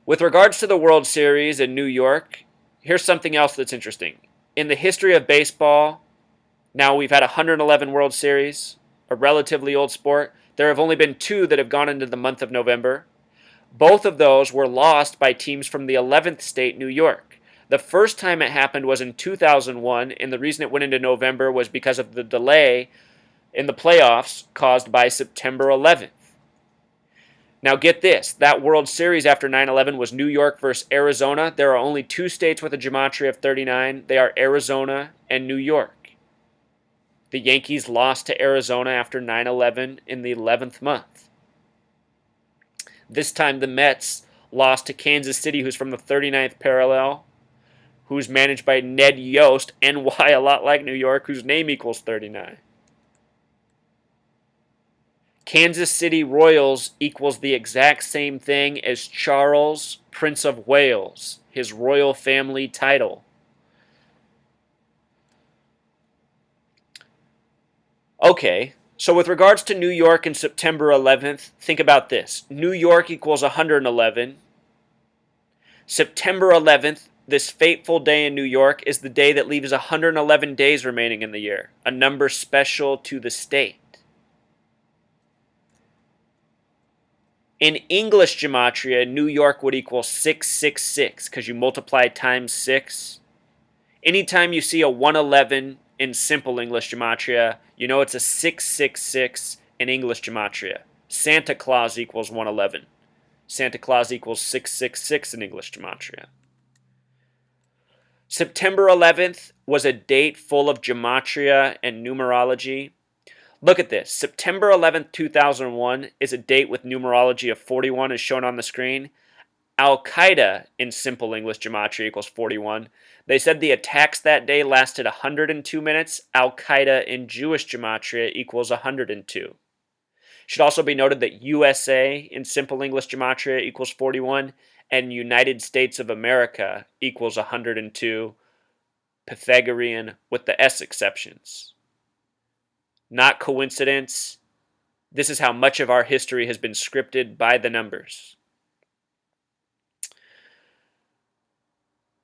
With regards to the World Series in New York, here's something else that's interesting. In the history of baseball, now we've had 111 World Series, a relatively old sport. There have only been two that have gone into the month of November. Both of those were lost by teams from the 11th state, New York. The first time it happened was in 2001, and the reason it went into November was because of the delay in the playoffs caused by September 11th. Now, get this, that World Series after 9/11 was New York versus Arizona. There are only two states with a gematria of 39. They are Arizona and New York. The Yankees lost to Arizona after 9/11 in the 11th month. This time, the Mets lost to Kansas City, who's from the 39th parallel, who's managed by Ned Yost, NY, a lot like New York, whose name equals 39. Kansas City Royals equals the exact same thing as Charles, Prince of Wales, his royal family title. Okay, so with regards to New York and September 11th, think about this. New York equals 111. September 11th, this fateful day in New York, is the day that leaves 111 days remaining in the year, a number special to the state. In English gematria, New York would equal 666 because you multiply times 6. Anytime you see a 111 in simple English gematria, you know it's a 666 in English gematria. Santa Claus equals 111. Santa Claus equals 666 in English gematria. September 11th was a date full of gematria and numerology. Look at this. September 11th, 2001 is a date with numerology of 41 as shown on the screen. Al-Qaeda in simple English gematria equals 41. They said the attacks that day lasted 102 minutes. Al-Qaeda in Jewish gematria equals 102. Should also be noted that USA in simple English gematria equals 41 and United States of America equals 102, Pythagorean with the S exceptions. Not coincidence. This is how much of our history has been scripted by the numbers.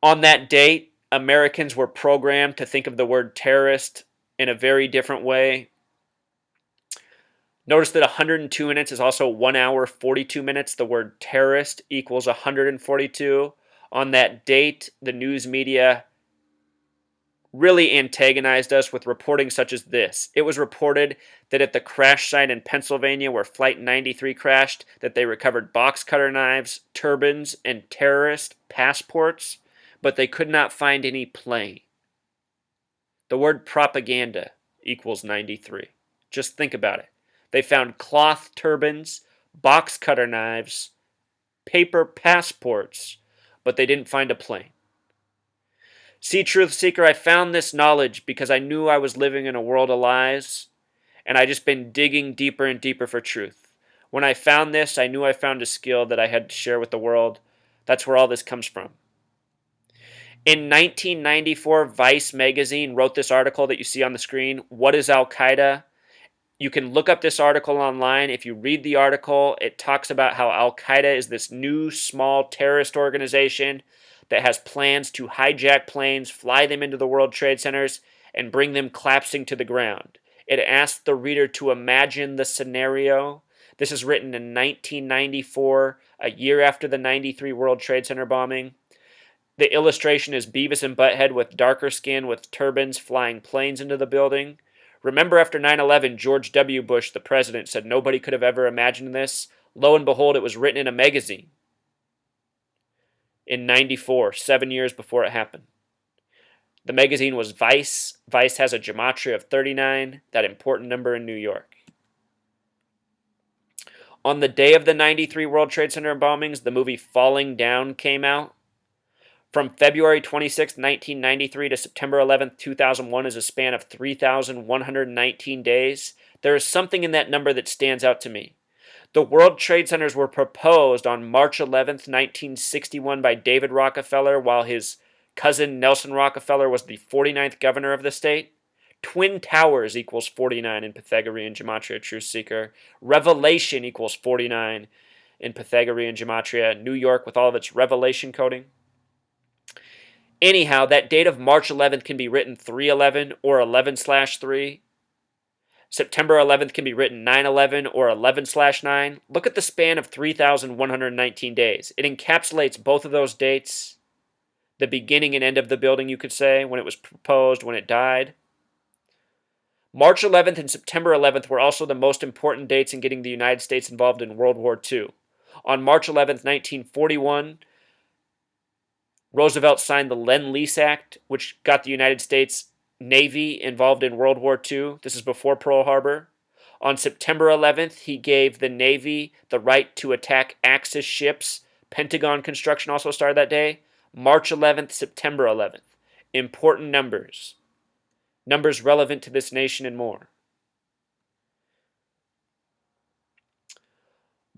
On that date, Americans were programmed to think of the word terrorist in a very different way. Notice that 102 minutes is also 1 hour, 42 minutes. The word terrorist equals 142. On that date, the news media really antagonized us with reporting such as this. It was reported that at the crash site in Pennsylvania where Flight 93 crashed, that they recovered box cutter knives, turbans, and terrorist passports, but they could not find any plane. The word propaganda equals 93. Just think about it. They found cloth turbans, box cutter knives, paper passports, but they didn't find a plane. See, Truth Seeker, I found this knowledge because I knew I was living in a world of lies, and I just been digging deeper and deeper for truth. When I found this, I knew I found a skill that I had to share with the world. That's where all this comes from. In 1994, Vice magazine wrote this article that you see on the screen, What is Al-Qaeda? You can look up this article online. If you read the article, it talks about how Al-Qaeda is this new small terrorist organization that has plans to hijack planes, fly them into the World Trade Centers, and bring them collapsing to the ground. It asks the reader to imagine the scenario. This is written in 1994, a year after the 93 World Trade Center bombing. The illustration is Beavis and Butthead with darker skin with turbans flying planes into the building. Remember after 9/11, George W. Bush, the president, said nobody could have ever imagined this. Lo and behold, it was written in a magazine in 94, 7 years before it happened. The magazine was Vice. Vice has a gematria of 39, that important number in New York. On the day of the 93 World Trade Center bombings, the movie Falling Down came out. From February 26, 1993 to September 11, 2001 is a span of 3,119 days. There is something in that number that stands out to me. The World Trade Centers were proposed on March 11, 1961 by David Rockefeller while his cousin Nelson Rockefeller was the 49th governor of the state. Twin Towers equals 49 in Pythagorean Gematria, Truth Seeker. Revelation equals 49 in Pythagorean Gematria, New York with all of its revelation coding. Anyhow, that date of March 11th can be written 311 or 11/3. September 11th can be written 9/11 or 11/9. Look at the span of 3,119 days. It encapsulates both of those dates, the beginning and end of the building, you could say, when it was proposed, when it died. March 11th and September 11th were also the most important dates in getting the United States involved in World War II. On March 11th, 1941, Roosevelt signed the Lend-Lease Act, which got the United States Navy involved in World War II. This is before Pearl Harbor. On September 11th, he gave the Navy the right to attack Axis ships. Pentagon construction also started that day. March 11th, September 11th. Important numbers. Numbers relevant to this nation and more.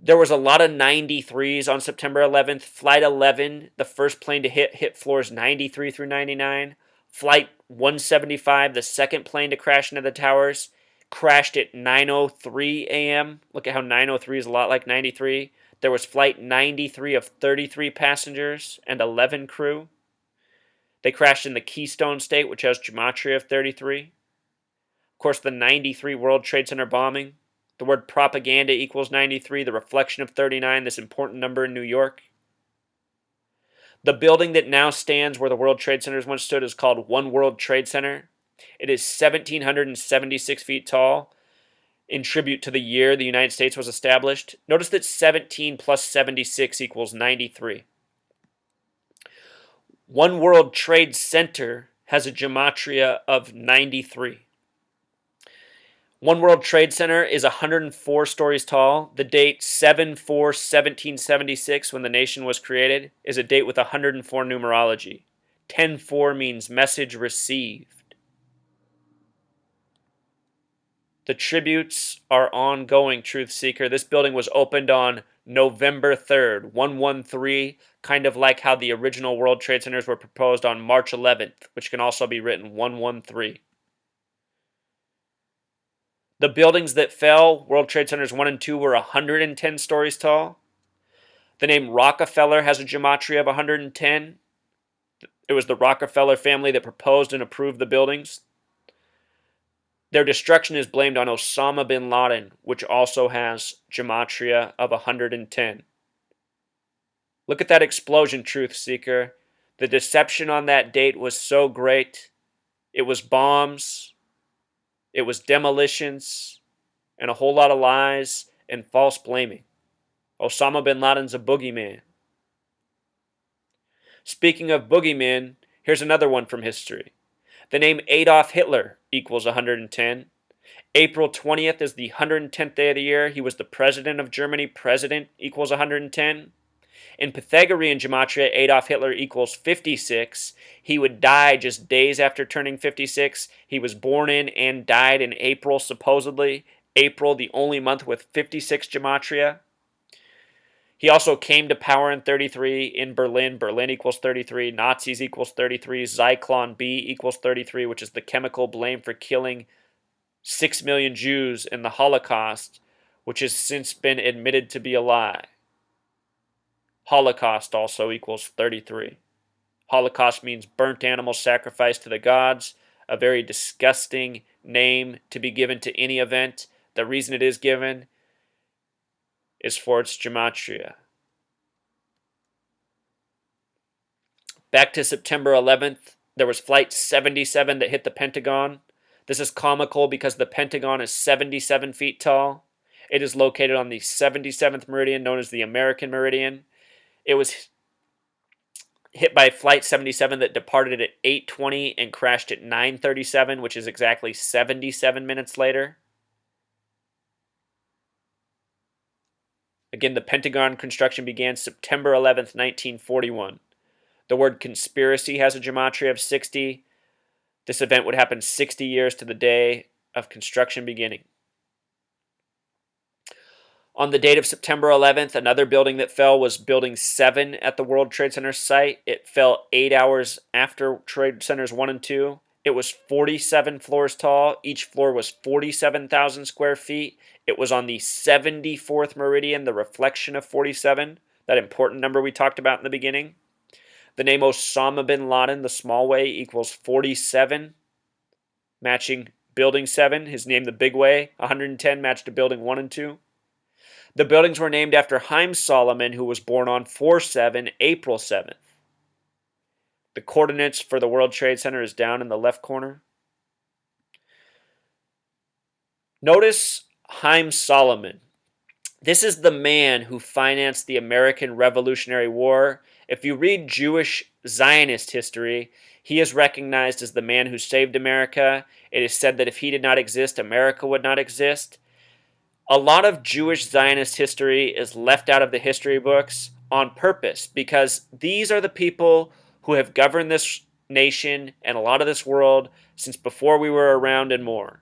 There was a lot of 93s on September 11th. Flight 11, the first plane to hit floors 93 through 99. Flight 175, the second plane to crash into the towers, crashed at 9:03 a.m. Look at how 9:03 is a lot like 93. There was flight 93 of 33 passengers and 11 crew. They crashed in the Keystone State, which has Gematria of 33. Of course, the 93 World Trade Center bombing. The word propaganda equals 93, the reflection of 39, this important number in New York. The building that now stands where the World Trade Centers once stood is called One World Trade Center. It is 1,776 feet tall, in tribute to the year the United States was established. Notice that 17 plus 76 equals 93. One World Trade Center has a gematria of 93. One World Trade Center is 104 stories tall. The date 7/4/1776, when the nation was created, is a date with 104 numerology. 10-4 means message received. The tributes are ongoing, Truth Seeker. This building was opened on November 3rd, 113, kind of like how the original World Trade Centers were proposed on March 11th, which can also be written 113. The buildings that fell, World Trade Centers 1 and 2, were 110 stories tall. The name Rockefeller has a gematria of 110. It was the Rockefeller family that proposed and approved the buildings. Their destruction is blamed on Osama bin Laden, which also has gematria of 110. Look at that explosion, Truth Seeker. The deception on that date was so great. It was bombs. It was demolitions, and a whole lot of lies and false blaming. Osama bin Laden's a boogeyman. Speaking of boogeymen, here's another one from history. The name Adolf Hitler equals 110. April 20th is the 110th day of the year. He was the president of Germany. President equals 110. In Pythagorean Gematria, Adolf Hitler equals 56. He would die just days after turning 56. He was born in and died in April, supposedly. April, the only month with 56 Gematria. He also came to power in 33 in Berlin. Berlin equals 33. Nazis equals 33. Zyklon B equals 33, which is the chemical blamed for killing 6 million Jews in the Holocaust, which has since been admitted to be a lie. Holocaust also equals 33. Holocaust means burnt animal sacrifice to the gods, a very disgusting name to be given to any event. The reason it is given is for its gematria. Back to September 11th, there was Flight 77 that hit the Pentagon. This is comical because the Pentagon is 77 feet tall. It is located on the 77th meridian, known as the American Meridian. It was hit by Flight 77 that departed at 8:20 and crashed at 9:37, which is exactly 77 minutes later. Again, the Pentagon construction began September 11th, 1941. The word conspiracy has a gematria of 60. This event would happen 60 years to the day of construction beginning. On the date of September 11th, another building that fell was Building 7 at the World Trade Center site. It fell 8 hours after Trade Centers 1 and 2. It was 47 floors tall. Each floor was 47,000 square feet. It was on the 74th meridian, the reflection of 47, that important number we talked about in the beginning. The name Osama bin Laden, the small way, equals 47, matching building 7. His name, the big way, 110, matched to building 1 and 2. The buildings were named after Haym Salomon, who was born on 4/7, April 7th. The coordinates for the World Trade Center is down in the left corner. Notice Haym Salomon. This is the man who financed the American Revolutionary War. If you read Jewish Zionist history, he is recognized as the man who saved America. It is said that if he did not exist, America would not exist. A lot of Jewish Zionist history is left out of the history books on purpose because these are the people who have governed this nation and a lot of this world since before we were around and more.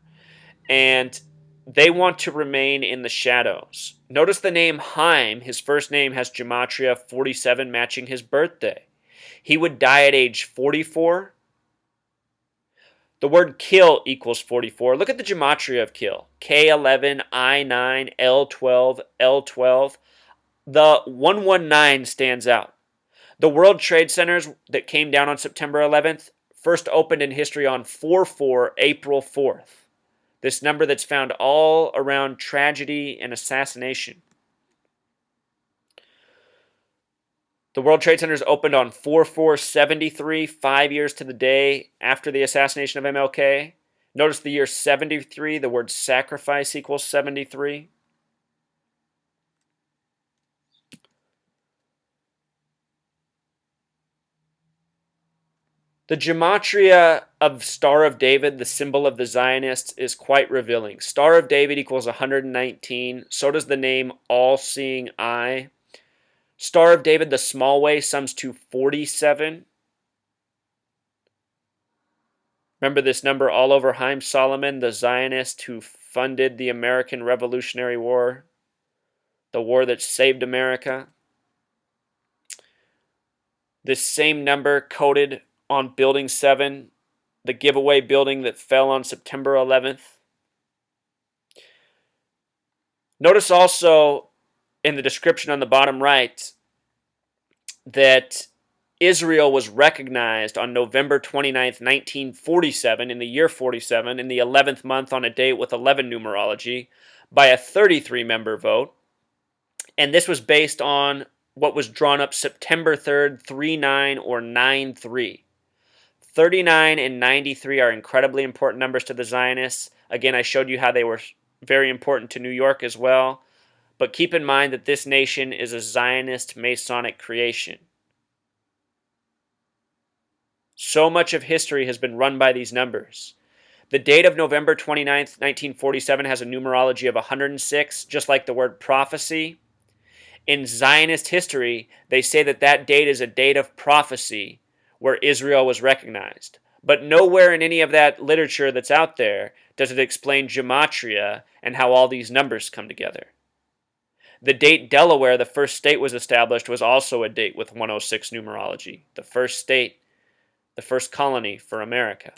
And they want to remain in the shadows. Notice the name Haim, his first name has Gematria 47 matching his birthday. He would die at age 44. The word kill equals 44. Look at the gematria of kill. K11, I9, L12, L12. The 119 stands out. The World Trade Centers that came down on September 11th first opened in history on 4/4, April 4th. This number that's found all around tragedy and assassination. The World Trade Centers opened on 4/4/73, 5 years to the day after the assassination of MLK. Notice the year 73, the word sacrifice equals 73. The gematria of Star of David, the symbol of the Zionists, is quite revealing. Star of David equals 119. So does the name All-Seeing Eye. Star of David, the small way, sums to 47. Remember this number all over Haym Salomon, the Zionist who funded the American Revolutionary War, the war that saved America. This same number coded on Building 7, the giveaway building that fell on September 11th. Notice also in the description on the bottom right that Israel was recognized on November 29th, 1947, in the year 47, in the 11th month on a date with 11 numerology, by a 33-member vote. And this was based on what was drawn up September 3rd, 39 or 93. 39 and 93 are incredibly important numbers to the Zionists. Again, I showed you how they were very important to New York as well. But keep in mind that this nation is a Zionist Masonic creation. So much of history has been run by these numbers. The date of November 29th, 1947 has a numerology of 106, just like the word prophecy. In Zionist history, they say that that date is a date of prophecy where Israel was recognized. But nowhere in any of that literature that's out there does it explain gematria and how all these numbers come together. The date Delaware, the first state was established, was also a date with 106 numerology. The first state, the first colony for America.